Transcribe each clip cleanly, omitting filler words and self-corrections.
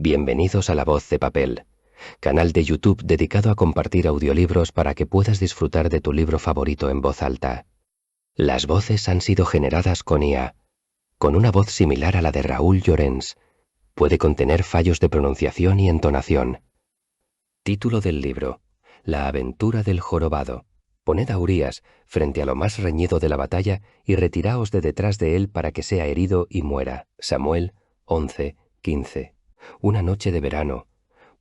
Bienvenidos a La Voz de Papel, canal de YouTube dedicado a compartir audiolibros para que puedas disfrutar de tu libro favorito en voz alta. Las voces han sido generadas con IA, con una voz similar a la de Raúl Llorens. Puede contener fallos de pronunciación y entonación. Título del libro: La aventura del jorobado. Poned a Urías frente a lo más reñido de la batalla y retiraos de detrás de él para que sea herido y muera. Samuel 11:15. Una noche de verano,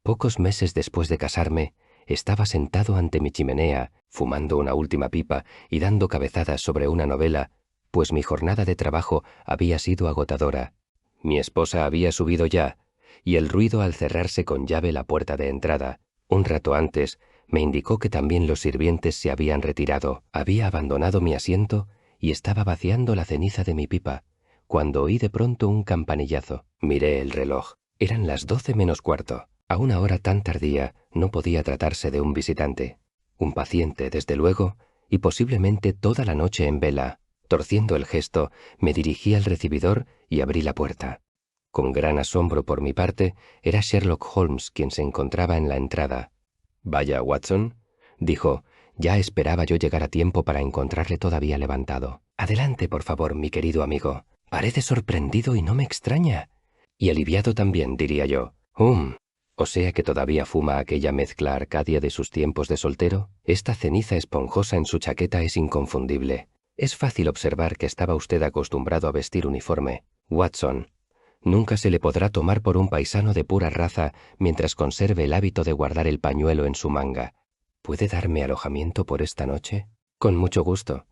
pocos meses después de casarme, estaba sentado ante mi chimenea, fumando una última pipa y dando cabezadas sobre una novela, pues mi jornada de trabajo había sido agotadora. Mi esposa había subido ya, y el ruido al cerrarse con llave la puerta de entrada, un rato antes, me indicó que también los sirvientes se habían retirado. Había abandonado mi asiento y estaba vaciando la ceniza de mi pipa, cuando oí de pronto un campanillazo. Miré el reloj. Eran las 12 menos cuarto. A una hora tan tardía no podía tratarse de un visitante. Un paciente, desde luego, y posiblemente toda la noche en vela. Torciendo el gesto, me dirigí al recibidor y abrí la puerta. Con gran asombro por mi parte, era Sherlock Holmes quien se encontraba en la entrada. «Vaya, Watson», dijo. Ya esperaba yo llegar a tiempo para encontrarle todavía levantado. «Adelante, por favor, mi querido amigo. Parece sorprendido y no me extraña. Y aliviado también, diría yo. O sea que todavía fuma aquella mezcla arcadia de sus tiempos de soltero. Esta ceniza esponjosa en su chaqueta es inconfundible. Es fácil observar que estaba usted acostumbrado a vestir uniforme. Watson, nunca se le podrá tomar por un paisano de pura raza mientras conserve el hábito de guardar el pañuelo en su manga. ¿Puede darme alojamiento por esta noche? Con mucho gusto.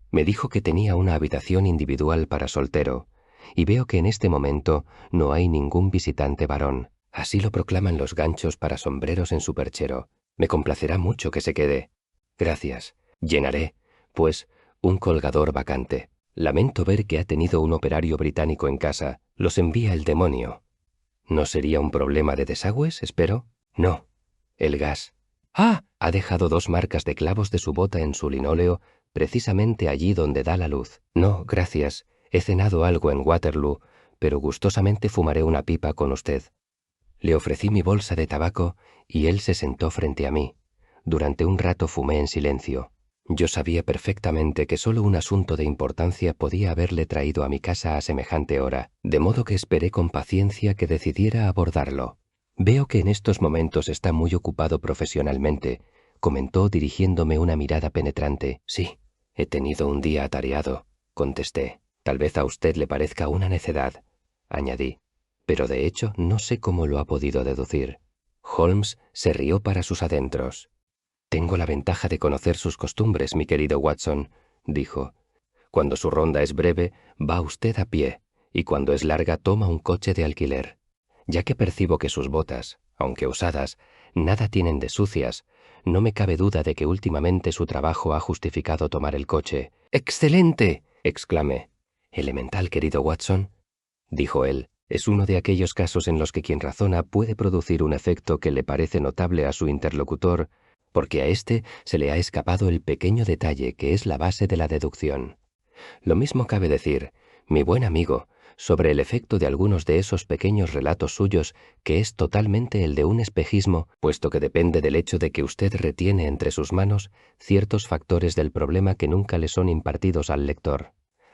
Me dijo que tenía una habitación individual para soltero, y veo que en este momento no hay ningún visitante varón. Así lo proclaman los ganchos para sombreros en su perchero. Me complacerá mucho que se quede. Gracias. Llenaré, pues, un colgador vacante. Lamento ver que ha tenido un operario británico en casa. Los envía el demonio. ¿No sería un problema de desagües, espero? No. El gas. ¡Ah! Ha dejado 2 marcas de clavos de su bota en su linóleo, precisamente allí donde da la luz. No, gracias. He cenado algo en Waterloo, pero gustosamente fumaré una pipa con usted. Le ofrecí mi bolsa de tabaco y él se sentó frente a mí. Durante un rato fumé en silencio. Yo sabía perfectamente que solo un asunto de importancia podía haberle traído a mi casa a semejante hora, de modo que esperé con paciencia que decidiera abordarlo. «Veo que en estos momentos está muy ocupado profesionalmente», comentó dirigiéndome una mirada penetrante. «Sí, he tenido un día atareado», contesté. «Tal vez a usted le parezca una necedad», añadí, «pero de hecho no sé cómo lo ha podido deducir». Holmes se rió para sus adentros. «Tengo la ventaja de conocer sus costumbres, mi querido Watson», dijo. «Cuando su ronda es breve, va usted a pie, y cuando es larga toma un coche de alquiler. Ya que percibo que sus botas, aunque usadas, nada tienen de sucias, no me cabe duda de que últimamente su trabajo ha justificado tomar el coche». «¡Excelente!», exclamé. «Elemental, querido Watson», dijo él. «Es uno de aquellos casos en los que quien razona puede producir un efecto que le parece notable a su interlocutor, porque a éste se le ha escapado el pequeño detalle que es la base de la deducción. Lo mismo cabe decir, mi buen amigo, sobre el efecto de algunos de esos pequeños relatos suyos, que es totalmente el de un espejismo, puesto que depende del hecho de que usted retiene entre sus manos ciertos factores del problema que nunca le son impartidos al lector.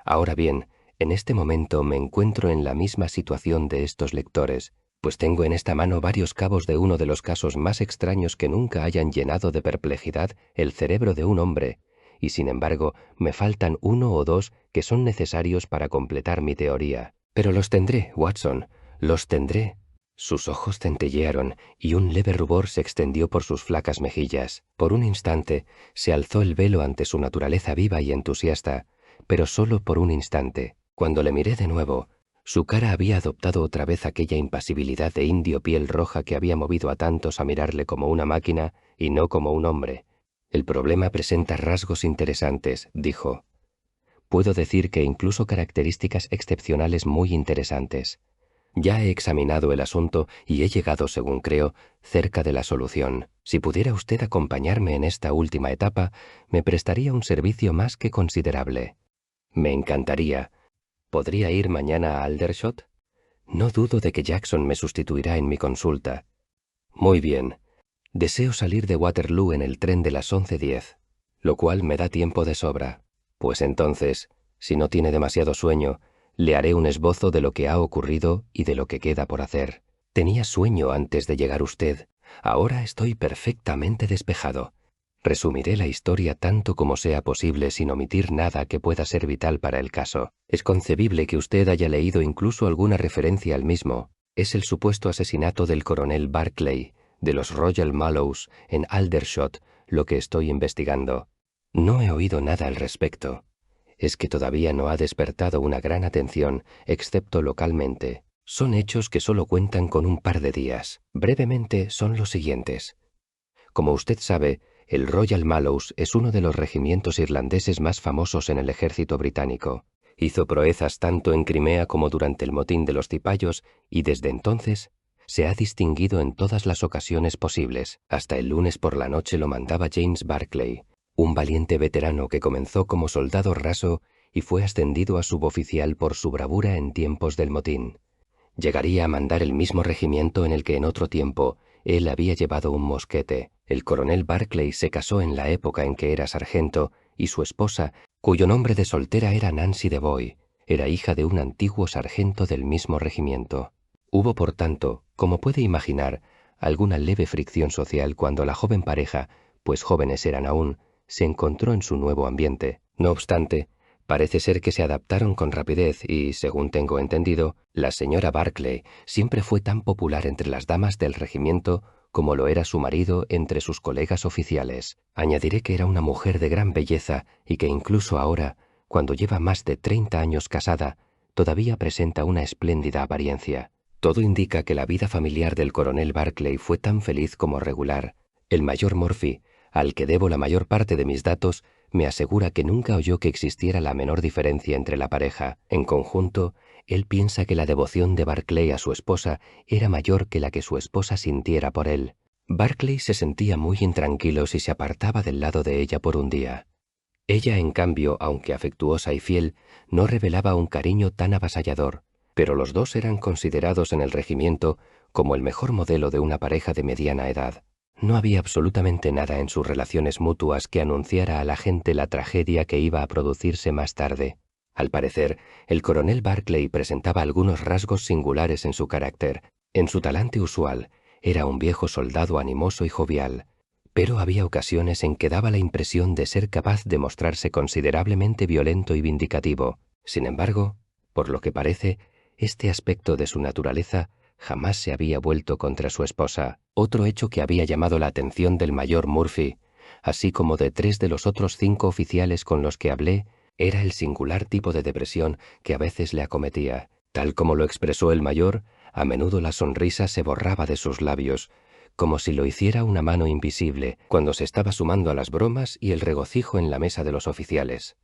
Ahora bien, en este momento me encuentro en la misma situación de estos lectores, pues tengo en esta mano varios cabos de uno de los casos más extraños que nunca hayan llenado de perplejidad el cerebro de un hombre, y sin embargo me faltan 1 o 2 que son necesarios para completar mi teoría. Pero los tendré, Watson, los tendré». Sus ojos centellearon y un leve rubor se extendió por sus flacas mejillas. Por un instante se alzó el velo ante su naturaleza viva y entusiasta, pero solo por un instante. Cuando le miré de nuevo, su cara había adoptado otra vez aquella impasibilidad de indio piel roja que había movido a tantos a mirarle como una máquina y no como un hombre. «El problema presenta rasgos interesantes», dijo. «Puedo decir que incluso características excepcionales muy interesantes. Ya he examinado el asunto y he llegado, según creo, cerca de la solución. Si pudiera usted acompañarme en esta última etapa, me prestaría un servicio más que considerable». «Me encantaría. ¿Podría ir mañana a Aldershot?» No dudo de que Jackson me sustituirá en mi consulta. Muy bien. Deseo salir de Waterloo en el tren de las 11:10, lo cual me da tiempo de sobra. Pues entonces, si no tiene demasiado sueño, le haré un esbozo de lo que ha ocurrido y de lo que queda por hacer. Tenía sueño antes de llegar usted. Ahora estoy perfectamente despejado. Resumiré la historia tanto como sea posible sin omitir nada que pueda ser vital para el caso. Es concebible que usted haya leído incluso alguna referencia al mismo. Es el supuesto asesinato del coronel Barclay, de los Royal Mallows, en Aldershot, lo que estoy investigando. No he oído nada al respecto. Es que todavía no ha despertado una gran atención, excepto localmente. Son hechos que solo cuentan con un par de días. Brevemente son los siguientes. Como usted sabe, el Royal Mallows es uno de los regimientos irlandeses más famosos en el ejército británico. Hizo proezas tanto en Crimea como durante el motín de los Cipayos y desde entonces se ha distinguido en todas las ocasiones posibles. Hasta el lunes por la noche lo mandaba James Barclay, un valiente veterano que comenzó como soldado raso y fue ascendido a suboficial por su bravura en tiempos del motín. Llegaría a mandar el mismo regimiento en el que en otro tiempo él había llevado un mosquete. El coronel Barclay se casó en la época en que era sargento y su esposa, cuyo nombre de soltera era Nancy DeVoy, era hija de un antiguo sargento del mismo regimiento. Hubo, por tanto, como puede imaginar, alguna leve fricción social cuando la joven pareja, pues jóvenes eran aún, se encontró en su nuevo ambiente. No obstante, parece ser que se adaptaron con rapidez y, según tengo entendido, la señora Barclay siempre fue tan popular entre las damas del regimiento como lo era su marido entre sus colegas oficiales. Añadiré que era una mujer de gran belleza y que incluso ahora, cuando lleva más de 30 años casada, todavía presenta una espléndida apariencia. Todo indica que la vida familiar del coronel Barclay fue tan feliz como regular. El mayor Murphy, al que debo la mayor parte de mis datos, me asegura que nunca oyó que existiera la menor diferencia entre la pareja. En conjunto, él piensa que la devoción de Barclay a su esposa era mayor que la que su esposa sintiera por él. Barclay se sentía muy intranquilo si se apartaba del lado de ella por un día. Ella, en cambio, aunque afectuosa y fiel, no revelaba un cariño tan avasallador, pero los dos eran considerados en el regimiento como el mejor modelo de una pareja de mediana edad. No había absolutamente nada en sus relaciones mutuas que anunciara a la gente la tragedia que iba a producirse más tarde. Al parecer, el coronel Barclay presentaba algunos rasgos singulares en su carácter. En su talante usual, era un viejo soldado animoso y jovial, pero había ocasiones en que daba la impresión de ser capaz de mostrarse considerablemente violento y vindicativo. Sin embargo, por lo que parece, este aspecto de su naturaleza jamás se había vuelto contra su esposa. Otro hecho que había llamado la atención del mayor Murphy, así como de 3 de los otros 5 oficiales con los que hablé, era el singular tipo de depresión que a veces le acometía. Tal como lo expresó el mayor, a menudo la sonrisa se borraba de sus labios, como si lo hiciera una mano invisible, cuando se estaba sumando a las bromas y el regocijo en la mesa de los oficiales.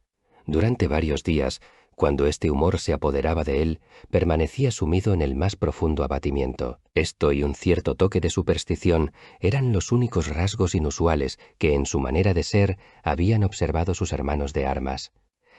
Durante varios días, cuando este humor se apoderaba de él, permanecía sumido en el más profundo abatimiento. Esto y un cierto toque de superstición eran los únicos rasgos inusuales que en su manera de ser habían observado sus hermanos de armas.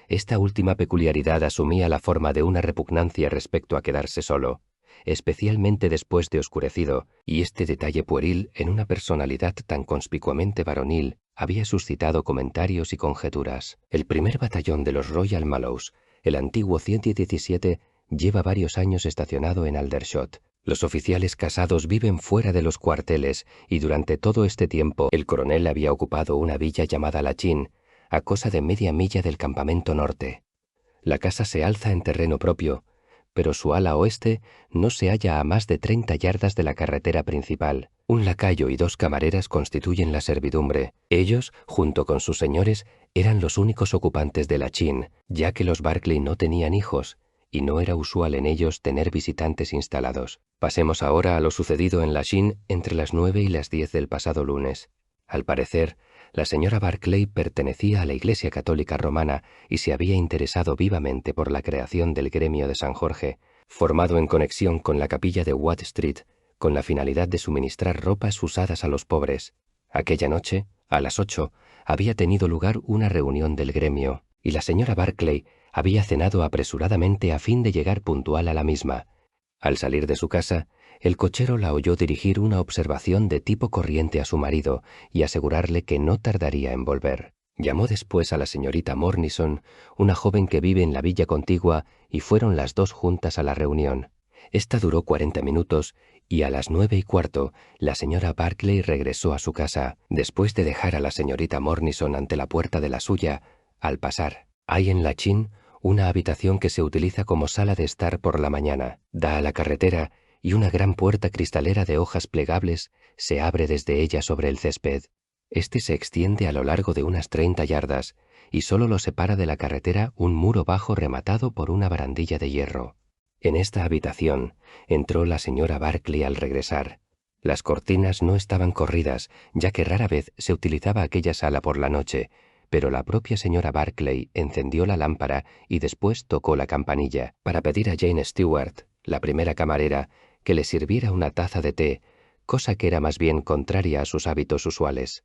Esta última peculiaridad asumía la forma de una repugnancia respecto a quedarse solo, especialmente después de oscurecido, y este detalle pueril en una personalidad tan conspicuamente varonil había suscitado comentarios y conjeturas. El primer batallón de los Royal Mallows, el antiguo 117, lleva varios años estacionado en Aldershot. Los oficiales casados viven fuera de los cuarteles y durante todo este tiempo el coronel había ocupado una villa llamada Lachin, a cosa de media milla del campamento norte. La casa se alza en terreno propio, pero su ala oeste no se halla a más de 30 yardas de la carretera principal. Un lacayo y 2 camareras constituyen la servidumbre. Ellos, junto con sus señores, eran los únicos ocupantes de Lachin, ya que los Barclay no tenían hijos, y no era usual en ellos tener visitantes instalados. Pasemos ahora a lo sucedido en Lachin entre las 9 y las 10 del pasado lunes. Al parecer, la señora Barclay pertenecía a la Iglesia Católica Romana y se había interesado vivamente por la creación del gremio de San Jorge, formado en conexión con la capilla de Watt Street, con la finalidad de suministrar ropas usadas a los pobres. Aquella noche, a las 8, había tenido lugar una reunión del gremio, y la señora Barclay había cenado apresuradamente a fin de llegar puntual a la misma. Al salir de su casa, el cochero la oyó dirigir una observación de tipo corriente a su marido y asegurarle que no tardaría en volver. Llamó después a la señorita Mornison, una joven que vive en la villa contigua, y fueron las dos juntas a la reunión. Esta duró 40 minutos y a las 9:15 la señora Barclay regresó a su casa, después de dejar a la señorita Mornison ante la puerta de la suya. Al pasar, hay en la Chin una habitación que se utiliza como sala de estar por la mañana. Da a la carretera y una gran puerta cristalera de hojas plegables se abre desde ella sobre el césped. Este se extiende a lo largo de unas 30 yardas y solo lo separa de la carretera un muro bajo rematado por una barandilla de hierro. En esta habitación entró la señora Barclay al regresar. Las cortinas no estaban corridas, ya que rara vez se utilizaba aquella sala por la noche, pero la propia señora Barclay encendió la lámpara y después tocó la campanilla para pedir a Jane Stewart, la primera camarera, que le sirviera una taza de té, cosa que era más bien contraria a sus hábitos usuales.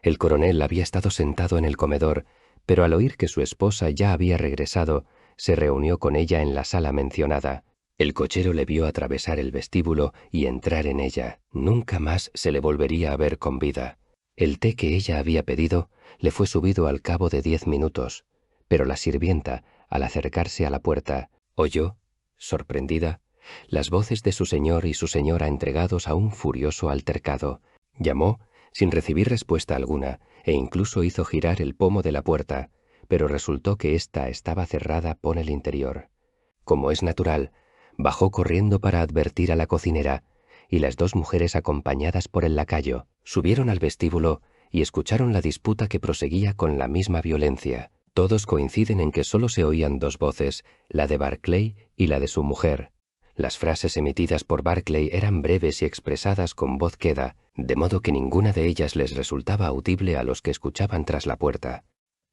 El coronel había estado sentado en el comedor, pero al oír que su esposa ya había regresado, se reunió con ella en la sala mencionada. El cochero le vio atravesar el vestíbulo y entrar en ella. Nunca más se le volvería a ver con vida. El té que ella había pedido le fue subido al cabo de 10 minutos, pero la sirvienta, al acercarse a la puerta, oyó, sorprendida, las voces de su señor y su señora entregados a un furioso altercado. Llamó, sin recibir respuesta alguna, e incluso hizo girar el pomo de la puerta, pero resultó que ésta estaba cerrada por el interior. Como es natural, bajó corriendo para advertir a la cocinera, y las dos mujeres, acompañadas por el lacayo, subieron al vestíbulo y escucharon la disputa que proseguía con la misma violencia. Todos coinciden en que solo se oían dos voces, la de Barclay y la de su mujer. Las frases emitidas por Barclay eran breves y expresadas con voz queda, de modo que ninguna de ellas les resultaba audible a los que escuchaban tras la puerta.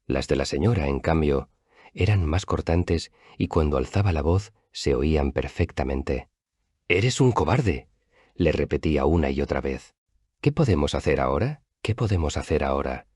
Las de la señora, en cambio, eran más cortantes y cuando alzaba la voz se oían perfectamente. «¡Eres un cobarde!», le repetía una y otra vez. «¿Qué podemos hacer ahora? ¿Qué podemos hacer ahora?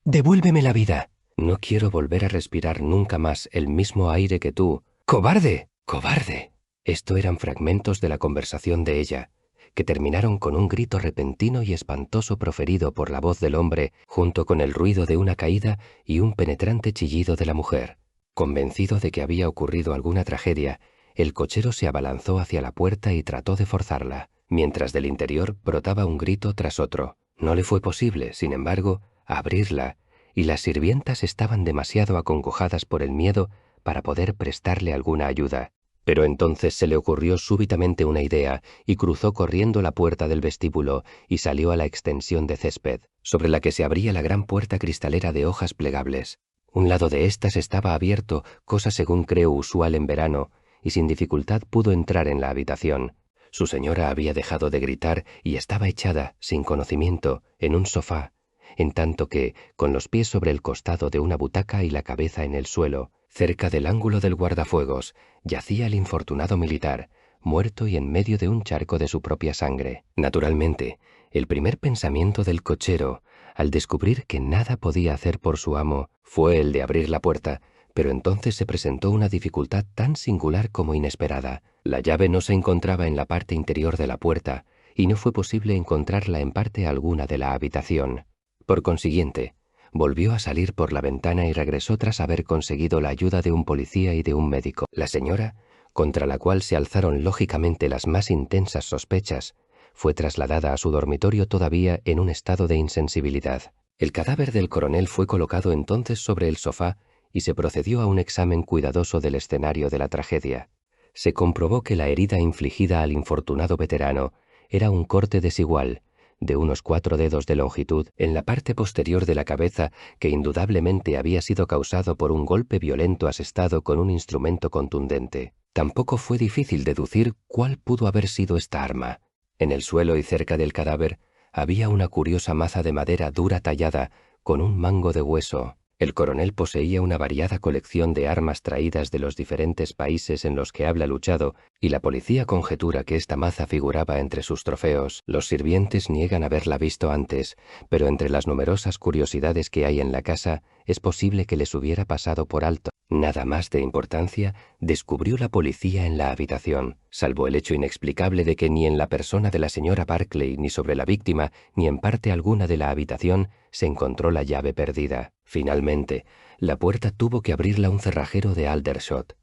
¡Devuélveme la vida! No quiero volver a respirar nunca más el mismo aire que tú. ¡Cobarde! ¡Cobarde!». Esto eran fragmentos de la conversación de ella, que terminaron con un grito repentino y espantoso proferido por la voz del hombre, junto con el ruido de una caída y un penetrante chillido de la mujer. Convencido de que había ocurrido alguna tragedia, el cochero se abalanzó hacia la puerta y trató de forzarla, mientras del interior brotaba un grito tras otro. No le fue posible, sin embargo, abrirla, y las sirvientas estaban demasiado acongojadas por el miedo para poder prestarle alguna ayuda. Pero entonces se le ocurrió súbitamente una idea y cruzó corriendo la puerta del vestíbulo y salió a la extensión de césped, sobre la que se abría la gran puerta cristalera de hojas plegables. Un lado de éstas estaba abierto, cosa según creo usual en verano, y sin dificultad pudo entrar en la habitación. Su señora había dejado de gritar y estaba echada, sin conocimiento, en un sofá, en tanto que, con los pies sobre el costado de una butaca y la cabeza en el suelo, cerca del ángulo del guardafuegos, yacía el infortunado militar, muerto y en medio de un charco de su propia sangre. Naturalmente, el primer pensamiento del cochero, al descubrir que nada podía hacer por su amo, fue el de abrir la puerta, pero entonces se presentó una dificultad tan singular como inesperada. La llave no se encontraba en la parte interior de la puerta, y no fue posible encontrarla en parte alguna de la habitación. Por consiguiente, volvió a salir por la ventana y regresó tras haber conseguido la ayuda de un policía y de un médico. La señora, contra la cual se alzaron lógicamente las más intensas sospechas, fue trasladada a su dormitorio todavía en un estado de insensibilidad. El cadáver del coronel fue colocado entonces sobre el sofá y se procedió a un examen cuidadoso del escenario de la tragedia. Se comprobó que la herida infligida al infortunado veterano era un corte desigual, de unos 4 dedos de longitud, en la parte posterior de la cabeza, que indudablemente había sido causado por un golpe violento asestado con un instrumento contundente. Tampoco fue difícil deducir cuál pudo haber sido esta arma. En el suelo y cerca del cadáver había una curiosa maza de madera dura tallada, con un mango de hueso. El coronel poseía una variada colección de armas traídas de los diferentes países en los que había luchado, y la policía conjetura que esta maza figuraba entre sus trofeos. Los sirvientes niegan haberla visto antes, pero entre las numerosas curiosidades que hay en la casa, es posible que les hubiera pasado por alto. Nada más de importancia descubrió la policía en la habitación, salvo el hecho inexplicable de que ni en la persona de la señora Barclay, ni sobre la víctima, ni en parte alguna de la habitación se encontró la llave perdida. Finalmente, la puerta tuvo que abrirla un cerrajero de Aldershot.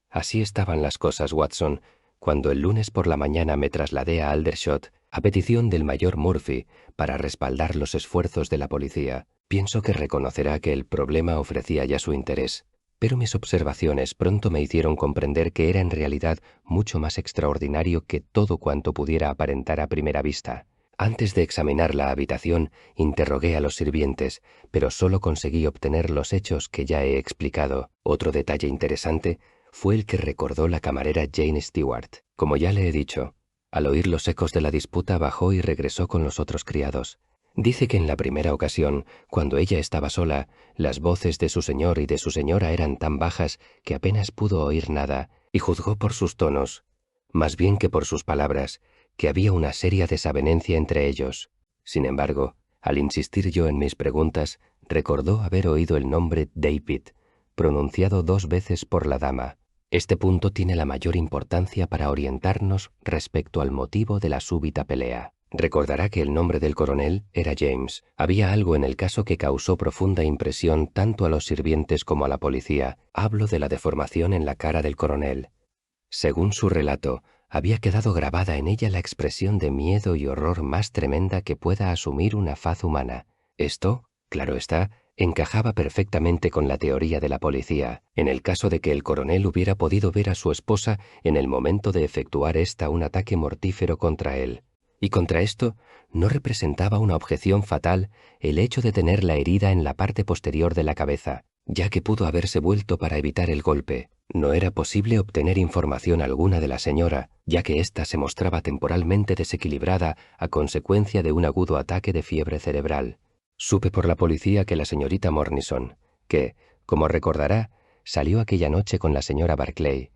Así estaban las cosas, Watson, cuando el lunes por la mañana me trasladé a Aldershot, a petición del mayor Murphy, para respaldar los esfuerzos de la policía. Pienso que reconocerá que el problema ofrecía ya su interés, pero mis observaciones pronto me hicieron comprender que era en realidad mucho más extraordinario que todo cuanto pudiera aparentar a primera vista. Antes de examinar la habitación, interrogué a los sirvientes, pero solo conseguí obtener los hechos que ya he explicado. Otro detalle interesante fue el que recordó la camarera Jane Stewart. Como ya le he dicho, al oír los ecos de la disputa bajó y regresó con los otros criados. Dice que en la primera ocasión, cuando ella estaba sola, las voces de su señor y de su señora eran tan bajas que apenas pudo oír nada, y juzgó por sus tonos, más bien que por sus palabras, que había una seria desavenencia entre ellos. Sin embargo, al insistir yo en mis preguntas, recordó haber oído el nombre David, pronunciado 2 veces por la dama. Este punto tiene la mayor importancia para orientarnos respecto al motivo de la súbita pelea. Recordará que el nombre del coronel era James. Había algo en el caso que causó profunda impresión tanto a los sirvientes como a la policía. Hablo de la deformación en la cara del coronel. Según su relato, había quedado grabada en ella la expresión de miedo y horror más tremenda que pueda asumir una faz humana. Esto, claro está, encajaba perfectamente con la teoría de la policía, en el caso de que el coronel hubiera podido ver a su esposa en el momento de efectuar un ataque mortífero contra él. Y contra esto, no representaba una objeción fatal el hecho de tener la herida en la parte posterior de la cabeza, ya que pudo haberse vuelto para evitar el golpe. No era posible obtener información alguna de la señora, ya que ésta se mostraba temporalmente desequilibrada a consecuencia de un agudo ataque de fiebre cerebral. Supe por la policía que la señorita Mornison, que, como recordará, salió aquella noche con la señora Barclay,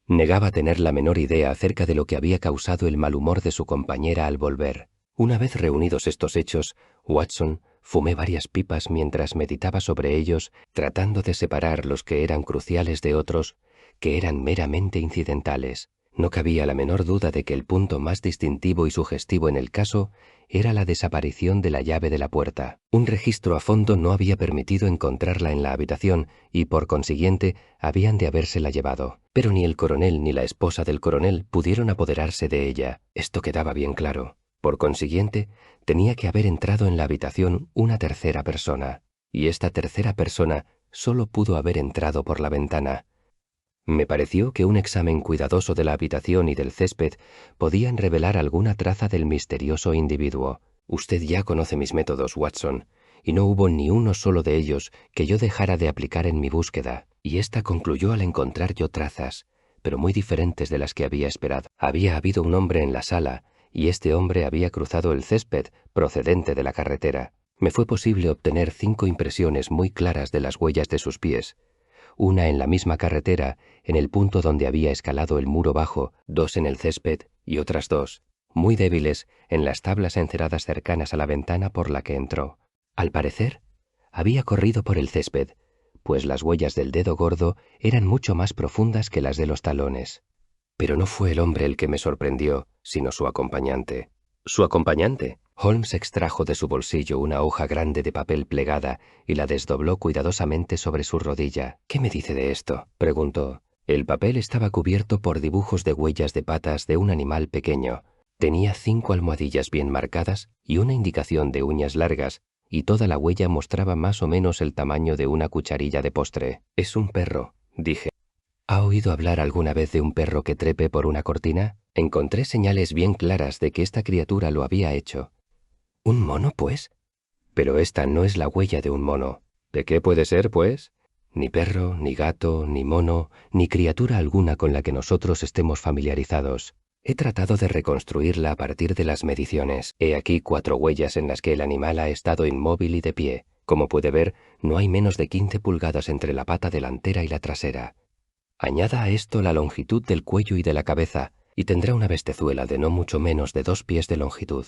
negaba tener la menor idea acerca de lo que había causado el mal humor de su compañera al volver. Una vez reunidos estos hechos, Watson, fumé varias pipas mientras meditaba sobre ellos, tratando de separar los que eran cruciales de otros, que eran meramente incidentales. No cabía la menor duda de que el punto más distintivo y sugestivo en el caso era la desaparición de la llave de la puerta. Un registro a fondo no había permitido encontrarla en la habitación y, por consiguiente, habían de habérsela llevado. Pero ni el coronel ni la esposa del coronel pudieron apoderarse de ella. Esto quedaba bien claro. Por consiguiente, tenía que haber entrado en la habitación una tercera persona, y esta tercera persona solo pudo haber entrado por la ventana. Me pareció que un examen cuidadoso de la habitación y del césped podían revelar alguna traza del misterioso individuo. Usted ya conoce mis métodos, Watson, y no hubo ni uno solo de ellos que yo dejara de aplicar en mi búsqueda, y esta concluyó al encontrar yo trazas, pero muy diferentes de las que había esperado. Había habido un hombre en la sala, y este hombre había cruzado el césped procedente de la carretera. Me fue posible obtener 5 impresiones muy claras de las huellas de sus pies, una en la misma carretera, en el punto donde había escalado el muro bajo, 2 en el césped y otras 2, muy débiles, en las tablas enceradas cercanas a la ventana por la que entró. Al parecer, había corrido por el césped, pues las huellas del dedo gordo eran mucho más profundas que las de los talones. Pero no fue el hombre el que me sorprendió, sino su acompañante. ¿Su acompañante? Holmes extrajo de su bolsillo una hoja grande de papel plegada y la desdobló cuidadosamente sobre su rodilla. ¿Qué me dice de esto?, preguntó. El papel estaba cubierto por dibujos de huellas de patas de un animal pequeño. Tenía 5 almohadillas bien marcadas y una indicación de uñas largas, y toda la huella mostraba más o menos el tamaño de una cucharilla de postre. «Es un perro», dije. ¿Ha oído hablar alguna vez de un perro que trepe por una cortina? Encontré señales bien claras de que esta criatura lo había hecho. ¿Un mono, pues? Pero esta no es la huella de un mono. ¿De qué puede ser, pues? Ni perro, ni gato, ni mono, ni criatura alguna con la que nosotros estemos familiarizados. He tratado de reconstruirla a partir de las mediciones. He aquí 4 huellas en las que el animal ha estado inmóvil y de pie. Como puede ver, no hay menos de 15 pulgadas entre la pata delantera y la trasera. Añada a esto la longitud del cuello y de la cabeza, y tendrá una bestezuela de no mucho menos de 2 pies de longitud.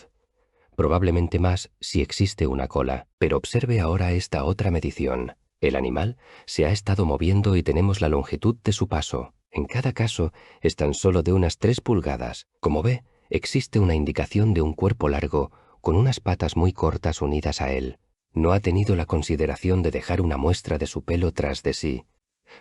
Probablemente más si existe una cola, pero observe ahora esta otra medición. El animal se ha estado moviendo y tenemos la longitud de su paso. En cada caso es tan solo de unas 3 pulgadas. Como ve, existe una indicación de un cuerpo largo con unas patas muy cortas unidas a él. No ha tenido la consideración de dejar una muestra de su pelo tras de sí,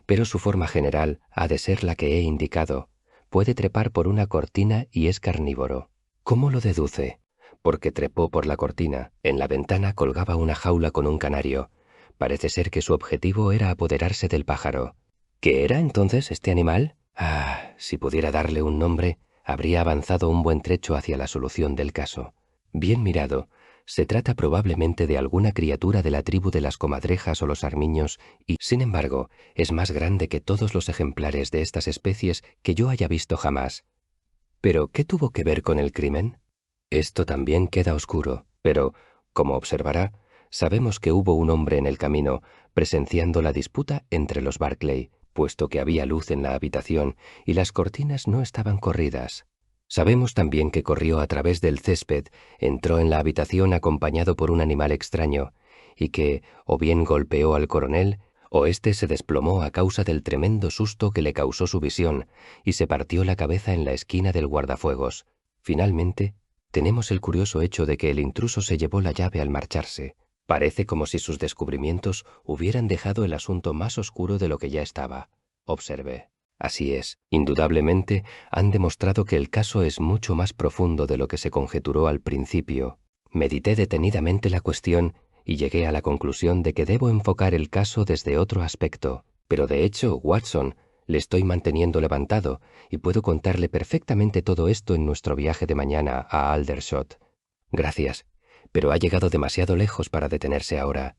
pero su forma general ha de ser la que he indicado. Puede trepar por una cortina y es carnívoro. ¿Cómo lo deduce? Porque trepó por la cortina. En la ventana colgaba una jaula con un canario. Parece ser que su objetivo era apoderarse del pájaro. ¿Qué era entonces este animal? Ah, si pudiera darle un nombre, habría avanzado un buen trecho hacia la solución del caso. Bien mirado, se trata probablemente de alguna criatura de la tribu de las comadrejas o los armiños y, sin embargo, es más grande que todos los ejemplares de estas especies que yo haya visto jamás. ¿Pero qué tuvo que ver con el crimen? Esto también queda oscuro, pero, como observará, sabemos que hubo un hombre en el camino presenciando la disputa entre los Barclay, puesto que había luz en la habitación y las cortinas no estaban corridas. Sabemos también que corrió a través del césped, entró en la habitación acompañado por un animal extraño, y que o bien golpeó al coronel, o éste se desplomó a causa del tremendo susto que le causó su visión, y se partió la cabeza en la esquina del guardafuegos. Finalmente, tenemos el curioso hecho de que el intruso se llevó la llave al marcharse. Parece como si sus descubrimientos hubieran dejado el asunto más oscuro de lo que ya estaba. Observe. Así es, indudablemente han demostrado que el caso es mucho más profundo de lo que se conjeturó al principio. Medité detenidamente la cuestión y llegué a la conclusión de que debo enfocar el caso desde otro aspecto. Pero de hecho, Watson, le estoy manteniendo levantado y puedo contarle perfectamente todo esto en nuestro viaje de mañana a Aldershot. Gracias, pero ha llegado demasiado lejos para detenerse ahora.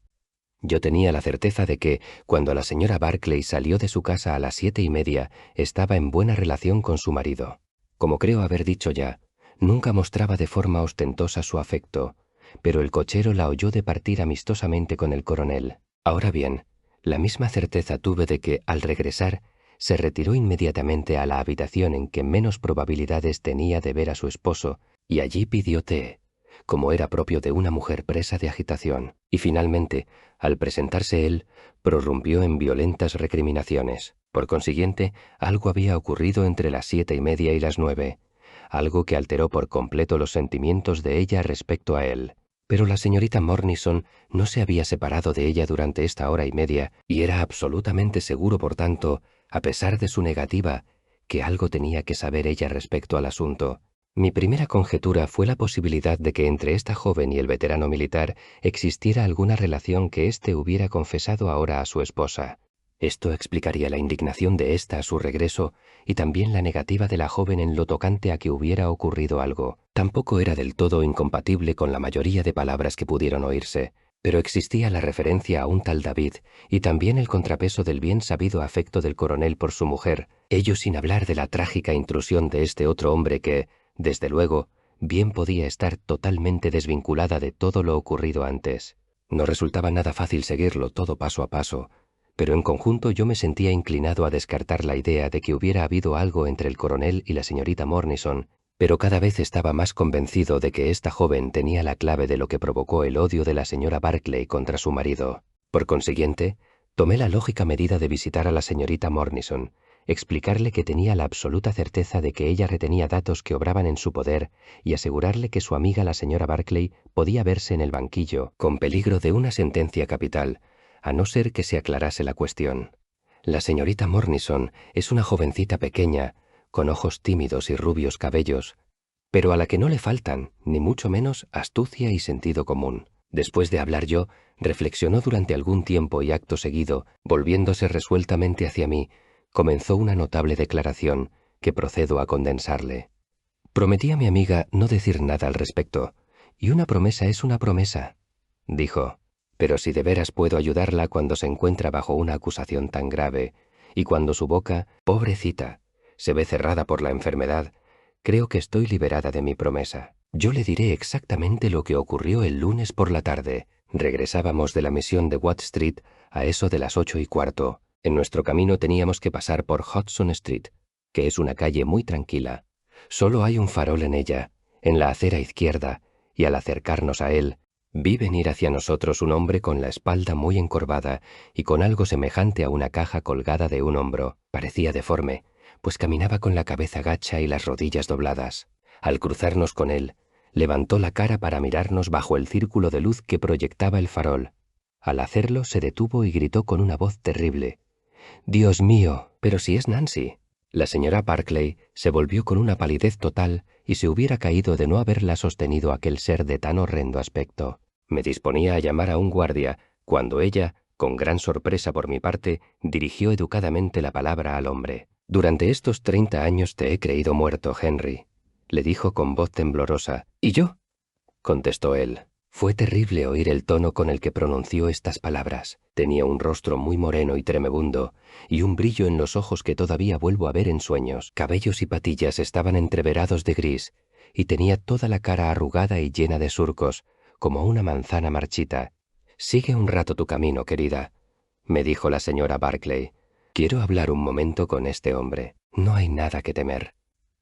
Yo tenía la certeza de que, cuando la señora Barclay salió de su casa a las 7:30, estaba en buena relación con su marido. Como creo haber dicho ya, nunca mostraba de forma ostentosa su afecto, pero el cochero la oyó departir amistosamente con el coronel. Ahora bien, la misma certeza tuve de que, al regresar, se retiró inmediatamente a la habitación en que menos probabilidades tenía de ver a su esposo, y allí pidió té, como era propio de una mujer presa de agitación, y finalmente, al presentarse él, prorrumpió en violentas recriminaciones. Por consiguiente, algo había ocurrido entre las 7:30 y las 9, algo que alteró por completo los sentimientos de ella respecto a él. Pero la señorita Mornison no se había separado de ella durante esta hora y media, y era absolutamente seguro, por tanto, a pesar de su negativa, que algo tenía que saber ella respecto al asunto. Mi primera conjetura fue la posibilidad de que entre esta joven y el veterano militar existiera alguna relación que éste hubiera confesado ahora a su esposa. Esto explicaría la indignación de ésta a su regreso y también la negativa de la joven en lo tocante a que hubiera ocurrido algo. Tampoco era del todo incompatible con la mayoría de palabras que pudieron oírse, pero existía la referencia a un tal David y también el contrapeso del bien sabido afecto del coronel por su mujer, ello sin hablar de la trágica intrusión de este otro hombre que, desde luego, bien podía estar totalmente desvinculada de todo lo ocurrido antes. No resultaba nada fácil seguirlo todo paso a paso, pero en conjunto yo me sentía inclinado a descartar la idea de que hubiera habido algo entre el coronel y la señorita Mornison, pero cada vez estaba más convencido de que esta joven tenía la clave de lo que provocó el odio de la señora Barclay contra su marido. Por consiguiente, tomé la lógica medida de visitar a la señorita Mornison, explicarle que tenía la absoluta certeza de que ella retenía datos que obraban en su poder y asegurarle que su amiga la señora Barclay podía verse en el banquillo, con peligro de una sentencia capital, a no ser que se aclarase la cuestión. La señorita Mornison es una jovencita pequeña, con ojos tímidos y rubios cabellos, pero a la que no le faltan, ni mucho menos, astucia y sentido común. Después de hablar yo, reflexionó durante algún tiempo y acto seguido, volviéndose resueltamente hacia mí, comenzó una notable declaración que procedo a condensarle. Prometí a mi amiga no decir nada al respecto, y una promesa es una promesa, dijo. Pero si de veras puedo ayudarla cuando se encuentra bajo una acusación tan grave, y cuando su boca, pobrecita, se ve cerrada por la enfermedad, creo que estoy liberada de mi promesa. Yo le diré exactamente lo que ocurrió el lunes por la tarde. Regresábamos de la misión de Watt Street a eso de las 8:15. En nuestro camino teníamos que pasar por Hudson Street, que es una calle muy tranquila. Solo hay un farol en ella, en la acera izquierda, y al acercarnos a él, Vi venir hacia nosotros un hombre con la espalda muy encorvada y con algo semejante a una caja colgada de un hombro. Parecía deforme, pues caminaba con la cabeza gacha y las rodillas dobladas. Al cruzarnos con él, levantó la cara para mirarnos bajo el círculo de luz que proyectaba el farol. Al hacerlo, se detuvo y gritó con una voz terrible: «¡Dios mío! ¡Pero si es Nancy!». La señora Barclay se volvió con una palidez total y se hubiera caído de no haberla sostenido aquel ser de tan horrendo aspecto. Me disponía a llamar a un guardia, cuando ella, con gran sorpresa por mi parte, dirigió educadamente la palabra al hombre. «Durante estos 30 años te he creído muerto, Henry», le dijo con voz temblorosa. «¿Y yo?», contestó él. Fue terrible oír el tono con el que pronunció estas palabras. Tenía un rostro muy moreno y tremebundo, y un brillo en los ojos que todavía vuelvo a ver en sueños. Cabellos y patillas estaban entreverados de gris, y tenía toda la cara arrugada y llena de surcos, como una manzana marchita. «Sigue un rato tu camino, querida», me dijo la señora Barclay. «Quiero hablar un momento con este hombre. No hay nada que temer».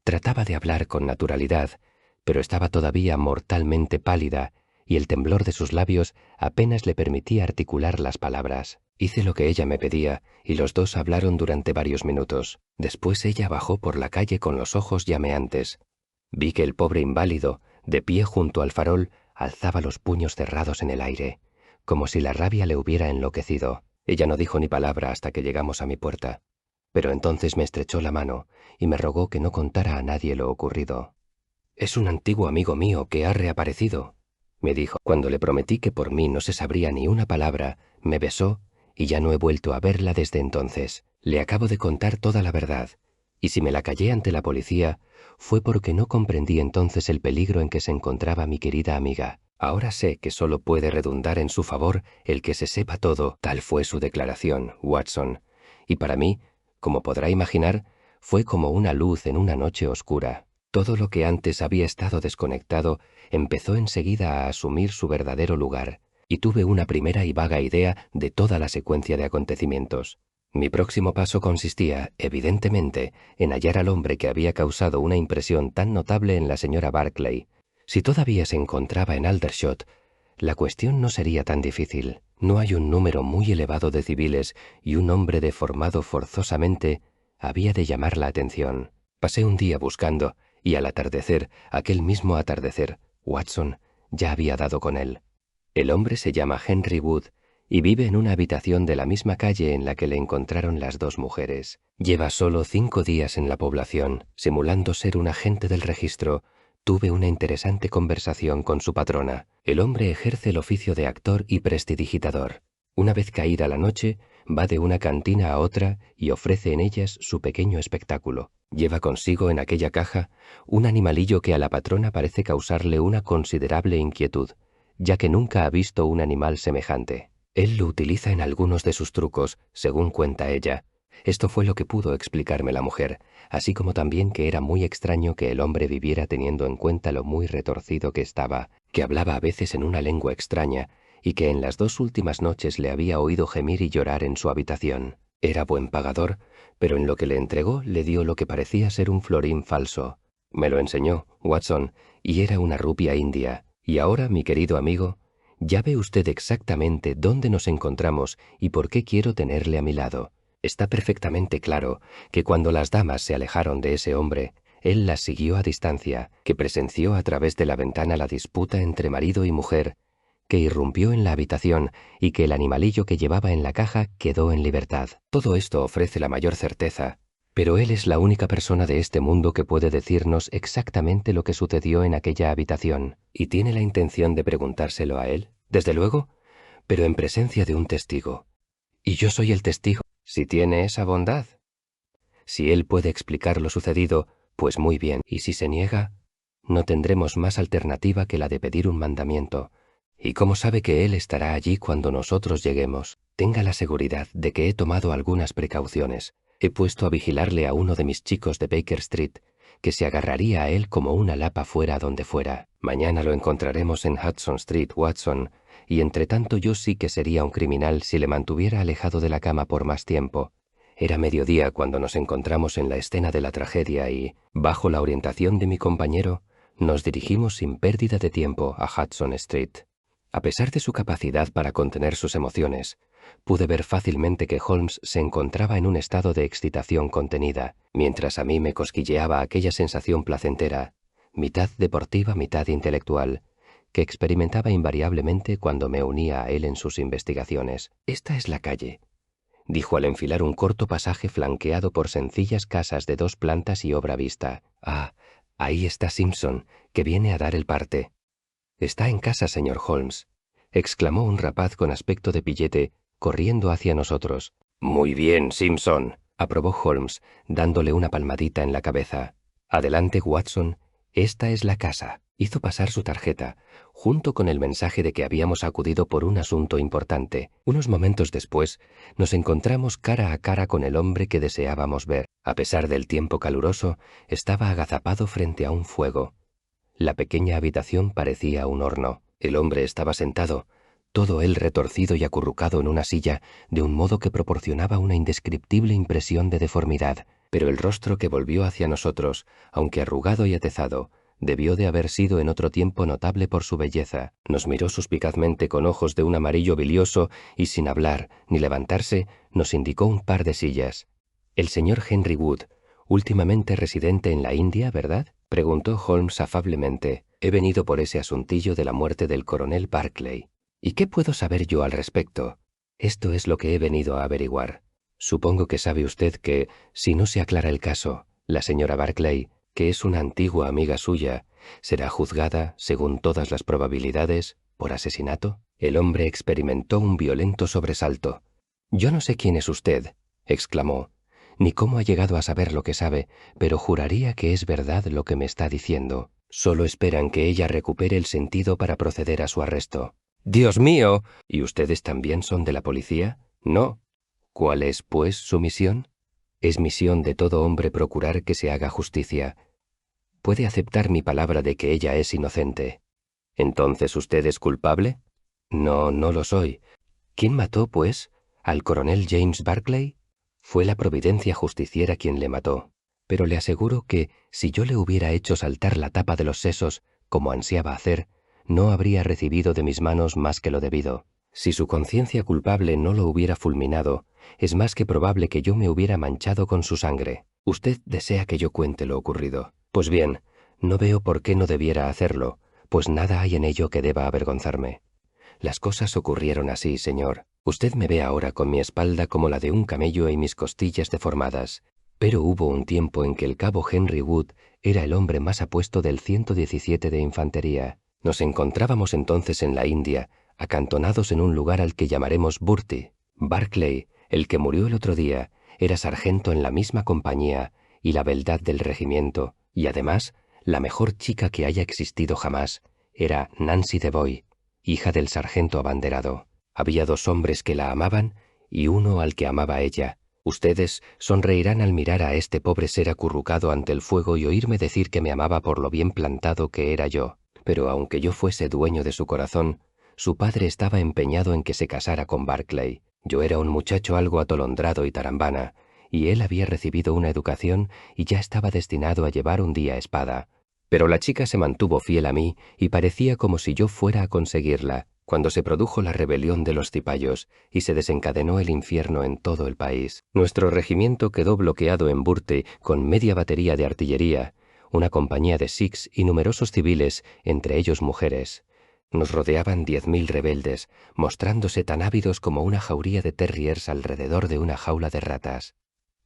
Trataba de hablar con naturalidad, pero estaba todavía mortalmente pálida, y el temblor de sus labios apenas le permitía articular las palabras. Hice lo que ella me pedía, y los dos hablaron durante varios minutos. Después ella bajó por la calle con los ojos llameantes. Vi que el pobre inválido, de pie junto al farol, alzaba los puños cerrados en el aire, como si la rabia le hubiera enloquecido. Ella no dijo ni palabra hasta que llegamos a mi puerta, pero entonces me estrechó la mano y me rogó que no contara a nadie lo ocurrido. «Es un antiguo amigo mío que ha reaparecido», me dijo. Cuando le prometí que por mí no se sabría ni una palabra, me besó y ya no he vuelto a verla desde entonces. Le acabo de contar toda la verdad, y si me la callé ante la policía, fue porque no comprendí entonces el peligro en que se encontraba mi querida amiga. Ahora sé que solo puede redundar en su favor el que se sepa todo. Tal fue su declaración, Watson, y para mí, como podrá imaginar, fue como una luz en una noche oscura. Todo lo que antes había estado desconectado empezó enseguida a asumir su verdadero lugar, y tuve una primera y vaga idea de toda la secuencia de acontecimientos. Mi próximo paso consistía, evidentemente, en hallar al hombre que había causado una impresión tan notable en la señora Barclay. Si todavía se encontraba en Aldershot, la cuestión no sería tan difícil. No hay un número muy elevado de civiles, y un hombre deformado forzosamente había de llamar la atención. Pasé un día buscando, y al atardecer, aquel mismo atardecer, Watson ya había dado con él. El hombre se llama Henry Wood y vive en una habitación de la misma calle en la que le encontraron las dos mujeres. Lleva solo 5 días en la población. Simulando ser un agente del registro, tuve una interesante conversación con su patrona. El hombre ejerce el oficio de actor y prestidigitador. Una vez caída la noche, va de una cantina a otra y ofrece en ellas su pequeño espectáculo. Lleva consigo en aquella caja un animalillo que a la patrona parece causarle una considerable inquietud, ya que nunca ha visto un animal semejante. Él lo utiliza en algunos de sus trucos, según cuenta ella. Esto fue lo que pudo explicarme la mujer, así como también que era muy extraño que el hombre viviera teniendo en cuenta lo muy retorcido que estaba, que hablaba a veces en una lengua extraña, y que en las 2 últimas noches le había oído gemir y llorar en su habitación. Era buen pagador, pero en lo que le entregó le dio lo que parecía ser un florín falso. Me lo enseñó, Watson, y era una rupia india. Y ahora, mi querido amigo, ya ve usted exactamente dónde nos encontramos y por qué quiero tenerle a mi lado. Está perfectamente claro que cuando las damas se alejaron de ese hombre, él las siguió a distancia, que presenció a través de la ventana la disputa entre marido y mujer, que irrumpió en la habitación y que el animalillo que llevaba en la caja quedó en libertad. Todo esto ofrece la mayor certeza, pero él es la única persona de este mundo que puede decirnos exactamente lo que sucedió en aquella habitación. ¿Y tiene la intención de preguntárselo a él? Desde luego, pero en presencia de un testigo. Y yo soy el testigo. Si tiene esa bondad. Si él puede explicar lo sucedido, pues muy bien. Y si se niega, no tendremos más alternativa que la de pedir un mandamiento. ¿Y cómo sabe que él estará allí cuando nosotros lleguemos? Tenga la seguridad de que he tomado algunas precauciones. He puesto a vigilarle a uno de mis chicos de Baker Street, que se agarraría a él como una lapa fuera donde fuera. Mañana lo encontraremos en Hudson Street, Watson, y entre tanto yo sí que sería un criminal si le mantuviera alejado de la cama por más tiempo. Era mediodía cuando nos encontramos en la escena de la tragedia y, bajo la orientación de mi compañero, nos dirigimos sin pérdida de tiempo a Hudson Street. A pesar de su capacidad para contener sus emociones, pude ver fácilmente que Holmes se encontraba en un estado de excitación contenida, mientras a mí me cosquilleaba aquella sensación placentera, mitad deportiva, mitad intelectual, que experimentaba invariablemente cuando me unía a él en sus investigaciones. «Esta es la calle», dijo al enfilar un corto pasaje flanqueado por sencillas casas de 2 plantas y obra vista. «Ah, ahí está Simpson, que viene a dar el parte». «Está en casa, señor Holmes», exclamó un rapaz con aspecto de pillete, corriendo hacia nosotros. «Muy bien, Simpson», aprobó Holmes, dándole una palmadita en la cabeza. «Adelante, Watson, esta es la casa». Hizo pasar su tarjeta, junto con el mensaje de que habíamos acudido por un asunto importante. Unos momentos después, nos encontramos cara a cara con el hombre que deseábamos ver. A pesar del tiempo caluroso, estaba agazapado frente a un fuego. La pequeña habitación parecía un horno. El hombre estaba sentado, todo él retorcido y acurrucado en una silla, de un modo que proporcionaba una indescriptible impresión de deformidad, pero el rostro que volvió hacia nosotros, aunque arrugado y atezado, debió de haber sido en otro tiempo notable por su belleza. Nos miró suspicazmente con ojos de un amarillo bilioso y, sin hablar ni levantarse, nos indicó un par de sillas. «El señor Henry Wood, últimamente residente en la India, ¿verdad?», preguntó Holmes afablemente. «He venido por ese asuntillo de la muerte del coronel Barclay. ¿Y qué puedo saber yo al respecto? Esto es lo que he venido a averiguar. Supongo que sabe usted que, si no se aclara el caso, la señora Barclay, que es una antigua amiga suya, será juzgada, según todas las probabilidades, por asesinato». El hombre experimentó un violento sobresalto. «Yo no sé quién es usted», exclamó, «ni cómo ha llegado a saber lo que sabe, pero juraría que es verdad lo que me está diciendo. Solo esperan que ella recupere el sentido para proceder a su arresto». «¡Dios mío!» «¿Y ustedes también son de la policía?» «No». «¿Cuál es, pues, su misión?» «Es misión de todo hombre procurar que se haga justicia. Puede aceptar mi palabra de que ella es inocente». «¿Entonces usted es culpable?» «No, no lo soy». «¿Quién mató, pues, al coronel James Barclay?» «Fue la providencia justiciera quien le mató. Pero le aseguro que, si yo le hubiera hecho saltar la tapa de los sesos, como ansiaba hacer, no habría recibido de mis manos más que lo debido. Si su conciencia culpable no lo hubiera fulminado, es más que probable que yo me hubiera manchado con su sangre. Usted desea que yo cuente lo ocurrido. Pues bien, no veo por qué no debiera hacerlo, pues nada hay en ello que deba avergonzarme. Las cosas ocurrieron así, señor. Usted me ve ahora con mi espalda como la de un camello y mis costillas deformadas. Pero hubo un tiempo en que el cabo Henry Wood era el hombre más apuesto del 117 de infantería. Nos encontrábamos entonces en la India, acantonados en un lugar al que llamaremos Burti. Barclay, el que murió el otro día, era sargento en la misma compañía y la beldad del regimiento, y además, la mejor chica que haya existido jamás era Nancy Devoy, hija del sargento abanderado. Había 2 hombres que la amaban y uno al que amaba ella. Ustedes sonreirán al mirar a este pobre ser acurrucado ante el fuego y oírme decir que me amaba por lo bien plantado que era yo. Pero aunque yo fuese dueño de su corazón, su padre estaba empeñado en que se casara con Barclay. Yo era un muchacho algo atolondrado y tarambana, y él había recibido una educación y ya estaba destinado a llevar un día espada. Pero la chica se mantuvo fiel a mí y parecía como si yo fuera a conseguirla, cuando se produjo la rebelión de los cipayos y se desencadenó el infierno en todo el país. Nuestro regimiento quedó bloqueado en Burte con media batería de artillería, una compañía de sikhs y numerosos civiles, entre ellos mujeres. Nos rodeaban 10.000 rebeldes, mostrándose tan ávidos como una jauría de terriers alrededor de una jaula de ratas.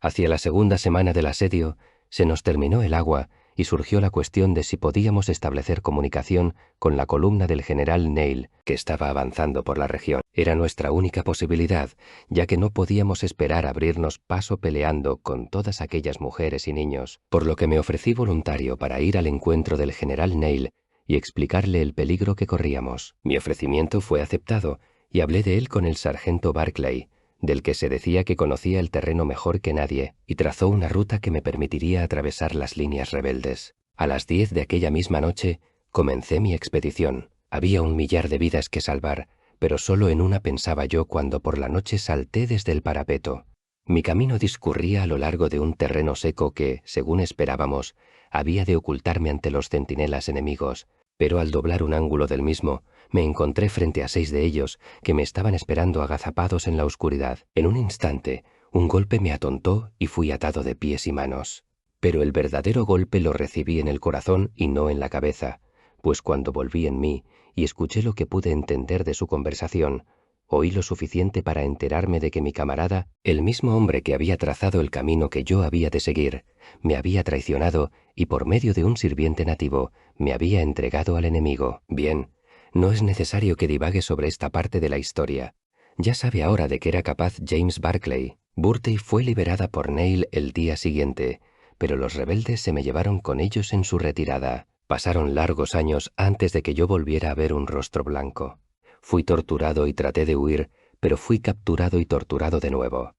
Hacia la segunda semana del asedio, se nos terminó el agua y surgió la cuestión de si podíamos establecer comunicación con la columna del general Neil, que estaba avanzando por la región. Era nuestra única posibilidad, ya que no podíamos esperar abrirnos paso peleando con todas aquellas mujeres y niños, por lo que me ofrecí voluntario para ir al encuentro del general Neil y explicarle el peligro que corríamos. Mi ofrecimiento fue aceptado y hablé de él con el sargento Barclay, del que se decía que conocía el terreno mejor que nadie, y trazó una ruta que me permitiría atravesar las líneas rebeldes. A las 10 de aquella misma noche comencé mi expedición. Había 1 millar de vidas que salvar, pero solo en una pensaba yo cuando por la noche salté desde el parapeto. Mi camino discurría a lo largo de un terreno seco que, según esperábamos, había de ocultarme ante los centinelas enemigos, pero al doblar un ángulo del mismo, me encontré frente a 6 de ellos que me estaban esperando agazapados en la oscuridad. En un instante, un golpe me atontó y fui atado de pies y manos. Pero el verdadero golpe lo recibí en el corazón y no en la cabeza, pues cuando volví en mí y escuché lo que pude entender de su conversación, oí lo suficiente para enterarme de que mi camarada, el mismo hombre que había trazado el camino que yo había de seguir, me había traicionado y por medio de un sirviente nativo me había entregado al enemigo. Bien, no es necesario que divague sobre esta parte de la historia. Ya sabe ahora de qué era capaz James Barclay. Bertie fue liberada por Neil el día siguiente, pero los rebeldes se me llevaron con ellos en su retirada. Pasaron largos años antes de que yo volviera a ver un rostro blanco. Fui torturado y traté de huir, pero fui capturado y torturado de nuevo.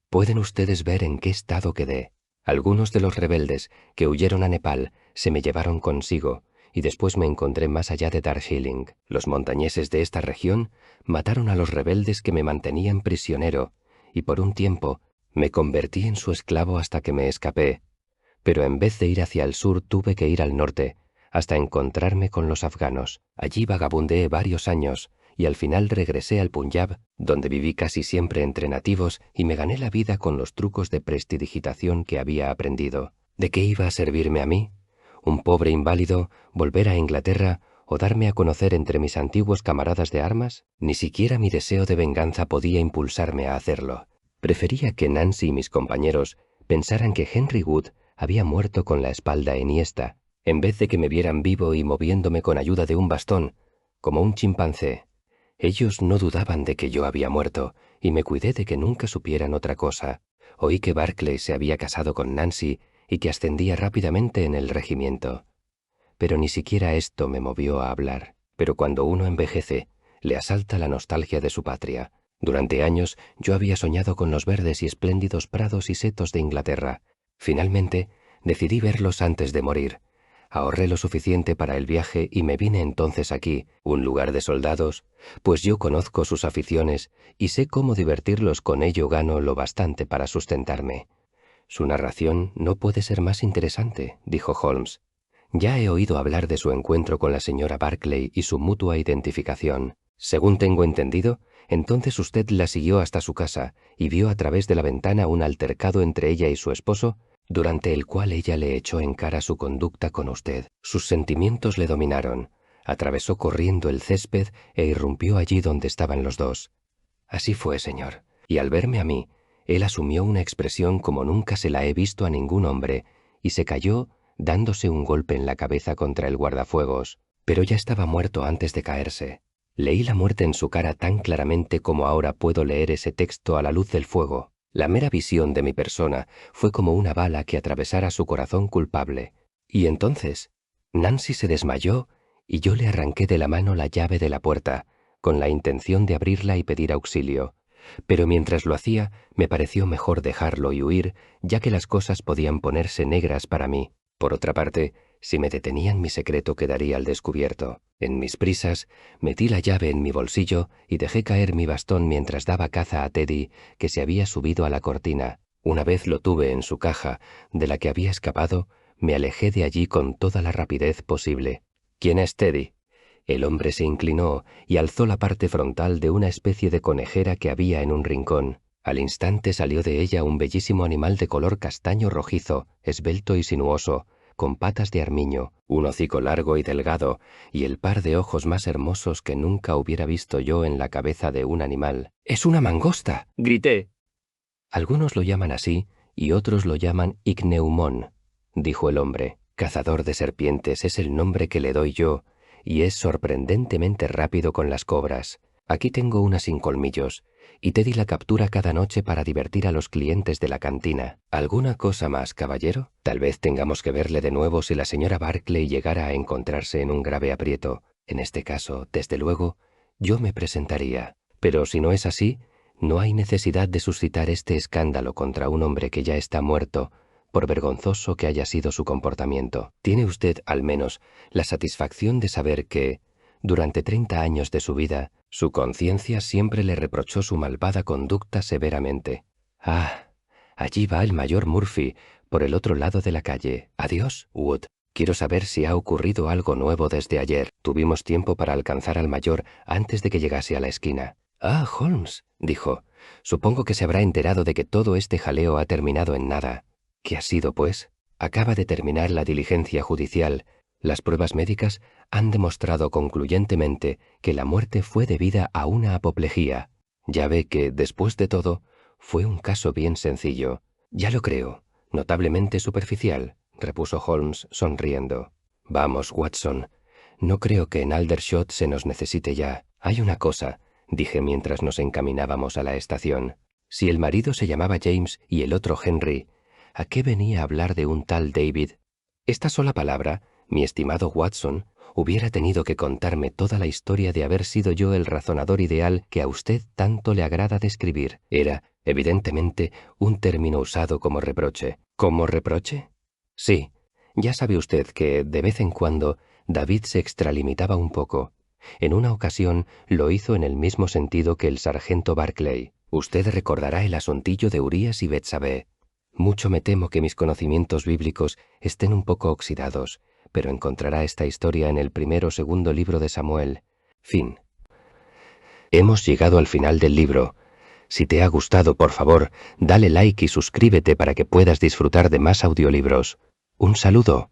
Pueden ustedes ver en qué estado quedé. Algunos de los rebeldes que huyeron a Nepal se me llevaron consigo, y después me encontré más allá de Darjeeling. Los montañeses de esta región mataron a los rebeldes que me mantenían prisionero, y por un tiempo me convertí en su esclavo hasta que me escapé. Pero en vez de ir hacia el sur tuve que ir al norte, hasta encontrarme con los afganos. Allí vagabundeé varios años, y al final regresé al Punjab, donde viví casi siempre entre nativos y me gané la vida con los trucos de prestidigitación que había aprendido. ¿De qué iba a servirme a mí? ¿Un pobre inválido, volver a Inglaterra o darme a conocer entre mis antiguos camaradas de armas? Ni siquiera mi deseo de venganza podía impulsarme a hacerlo. Prefería que Nancy y mis compañeros pensaran que Henry Wood había muerto con la espalda enhiesta, en vez de que me vieran vivo y moviéndome con ayuda de un bastón, como un chimpancé. Ellos no dudaban de que yo había muerto, y me cuidé de que nunca supieran otra cosa. Oí que Barclay se había casado con Nancy y que ascendía rápidamente en el regimiento. Pero ni siquiera esto me movió a hablar. Pero cuando uno envejece, le asalta la nostalgia de su patria. Durante años yo había soñado con los verdes y espléndidos prados y setos de Inglaterra. Finalmente, decidí verlos antes de morir. Ahorré lo suficiente para el viaje y me vine entonces aquí, un lugar de soldados, pues yo conozco sus aficiones y sé cómo divertirlos. Con ello gano lo bastante para sustentarme. Su narración no puede ser más interesante, dijo Holmes. Ya he oído hablar de su encuentro con la señora Barclay y su mutua identificación. Según tengo entendido, entonces usted la siguió hasta su casa y vio a través de la ventana un altercado entre ella y su esposo, durante el cual ella le echó en cara su conducta con usted. Sus sentimientos le dominaron. Atravesó corriendo el césped e irrumpió allí donde estaban los dos. Así fue, señor. Y al verme a mí, él asumió una expresión como nunca se la he visto a ningún hombre, y se cayó dándose un golpe en la cabeza contra el guardafuegos. Pero ya estaba muerto antes de caerse. Leí la muerte en su cara tan claramente como ahora puedo leer ese texto a la luz del fuego. La mera visión de mi persona fue como una bala que atravesara su corazón culpable. Y entonces, Nancy se desmayó y yo le arranqué de la mano la llave de la puerta, con la intención de abrirla y pedir auxilio. Pero mientras lo hacía, me pareció mejor dejarlo y huir, ya que las cosas podían ponerse negras para mí. Por otra parte, si me detenían, mi secreto quedaría al descubierto. En mis prisas, metí la llave en mi bolsillo y dejé caer mi bastón mientras daba caza a Teddy, que se había subido a la cortina. Una vez lo tuve en su caja, de la que había escapado, me alejé de allí con toda la rapidez posible. ¿Quién es Teddy? El hombre se inclinó y alzó la parte frontal de una especie de conejera que había en un rincón. Al instante salió de ella un bellísimo animal de color castaño rojizo, esbelto y sinuoso, con patas de armiño, un hocico largo y delgado, y el par de ojos más hermosos que nunca hubiera visto yo en la cabeza de un animal. «¡Es una mangosta!», grité. Algunos lo llaman así y otros lo llaman Ichneumon, dijo el hombre. Cazador de serpientes es el nombre que le doy yo, y es sorprendentemente rápido con las cobras. Aquí tengo una sin colmillos, y Teddy la captura cada noche para divertir a los clientes de la cantina. ¿Alguna cosa más, caballero? Tal vez tengamos que verle de nuevo si la señora Barclay llegara a encontrarse en un grave aprieto. En este caso, desde luego, yo me presentaría. Pero si no es así, no hay necesidad de suscitar este escándalo contra un hombre que ya está muerto, por vergonzoso que haya sido su comportamiento. Tiene usted, al menos, la satisfacción de saber que, durante 30 años de su vida, su conciencia siempre le reprochó su malvada conducta severamente. Ah, allí va el mayor Murphy, por el otro lado de la calle. Adiós, Wood. Quiero saber si ha ocurrido algo nuevo desde ayer. Tuvimos tiempo para alcanzar al mayor antes de que llegase a la esquina. Ah, Holmes, dijo. Supongo que se habrá enterado de que todo este jaleo ha terminado en nada. ¿Qué ha sido, pues? Acaba de terminar la diligencia judicial. Las pruebas médicas han demostrado concluyentemente que la muerte fue debida a una apoplejía. Ya ve que, después de todo, fue un caso bien sencillo. Ya lo creo. Notablemente superficial, repuso Holmes, sonriendo. Vamos, Watson. No creo que en Aldershot se nos necesite ya. Hay una cosa, dije mientras nos encaminábamos a la estación. Si el marido se llamaba James y el otro Henry, ¿a qué venía a hablar de un tal David? Esta sola palabra, mi estimado Watson, hubiera tenido que contarme toda la historia de haber sido yo el razonador ideal que a usted tanto le agrada describir. Era, evidentemente, un término usado como reproche. ¿Como reproche? Sí. Ya sabe usted que, de vez en cuando, David se extralimitaba un poco. En una ocasión lo hizo en el mismo sentido que el sargento Barclay. Usted recordará el asuntillo de Urías y Betsabé. Mucho me temo que mis conocimientos bíblicos estén un poco oxidados, pero encontrará esta historia en el primero o segundo libro de Samuel. Fin. Hemos llegado al final del libro. Si te ha gustado, por favor, dale like y suscríbete para que puedas disfrutar de más audiolibros. Un saludo.